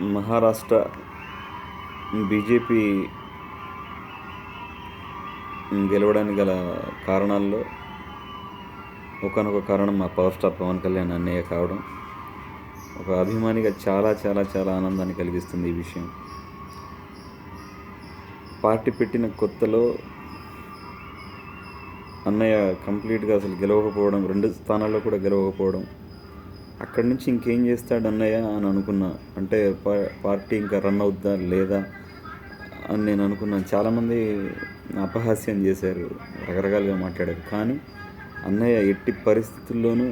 Maharashtra BJP గెలవడానికి గల కారణాల్లో ఒకానొక కారణం మా పవర్ స్టార్ పవన్ కళ్యాణ్ అన్నయ్య కావడం ఒక అభిమానిగా చాలా చాలా చాలా ఆనందాన్ని కలిగిస్తుంది ఈ విషయం. పార్టీ పెట్టిన కొత్తలో అన్నయ్య కంప్లీట్గా అసలు గెలవకపోవడం, 2 స్థానాల్లో కూడా గెలవకపోవడం, అక్కడి నుంచి ఇంకేం చేస్తాడు అన్నయ్య అని అనుకున్నా. అంటే పార్టీ ఇంకా రన్ అవుద్దా లేదా అని నేను అనుకున్నాను. చాలామంది అపహాస్యం చేశారు, రకరకాలుగా మాట్లాడారు. కానీ అన్నయ్య ఎట్టి పరిస్థితుల్లోనూ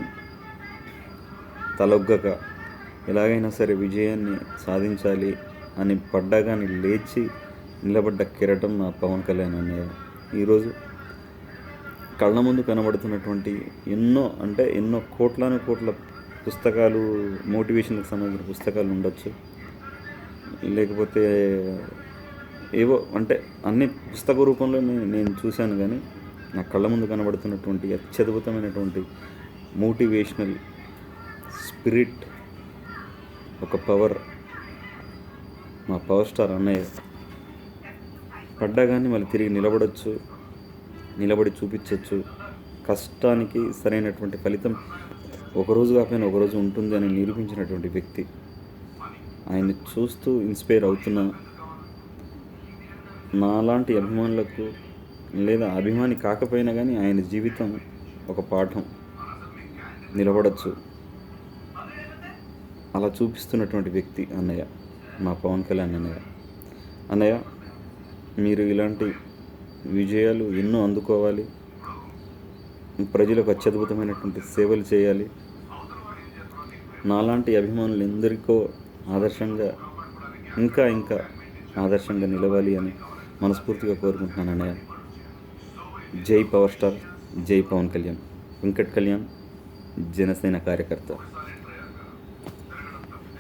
తలొగ్గక ఎలాగైనా సరే విజయాన్ని సాధించాలి అని పడ్డాగాని లేచి నిలబడ్డ కిరటం నా పవన్ కళ్యాణ్ అన్నయ్య. ఈరోజు కళ్ళ ముందు కనబడుతున్నటువంటి ఎన్నో కోట్ల పుస్తకాలు, మోటివేషన్కి సంబంధించిన పుస్తకాలు ఉండొచ్చు, లేకపోతే ఏవో అంటే అన్ని పుస్తక రూపంలో నేను చూశాను. కానీ నా కళ్ళ ముందు కనబడుతున్నటువంటి అత్యద్భుతమైనటువంటి మోటివేషనల్ స్పిరిట్, ఒక పవర్ మా పవర్ స్టార్ అన్నయ్య. పడ్డా కానీ మళ్ళీ తిరిగి నిలబడి చూపించవచ్చు. కష్టానికి సరైనటువంటి ఫలితం ఒకరోజు కాకపోయినా ఒకరోజు ఉంటుంది అని నిరూపించినటువంటి వ్యక్తి. ఆయన్ని చూస్తూ ఇన్స్పైర్ అవుతున్నా నాలాంటి అభిమానులకు, లేదా అభిమాని కాకపోయినా కానీ ఆయన జీవితం ఒక పాఠం, నిలబడచ్చు అలా చూపిస్తున్నటువంటి వ్యక్తి అన్నయ్య, మా పవన్ కళ్యాణ్ అన్నయ్య. అన్నయ్య, మీరు ఇలాంటి విజయాలు ఎన్నో అందుకోవాలి, ప్రజలకు అత్యద్భుతమైనటువంటి సేవలు చేయాలి, నాలాంటి అభిమానులు ఎందరికో ఆదర్శంగా ఇంకా ఆదర్శంగా నిలవాలి అని మనస్ఫూర్తిగా కోరుకుంటున్నాను అన్నయ్య. జై పవర్ స్టార్, జై పవన్ కళ్యాణ్. వెంకట్ కళ్యాణ్, జనసేన కార్యకర్త.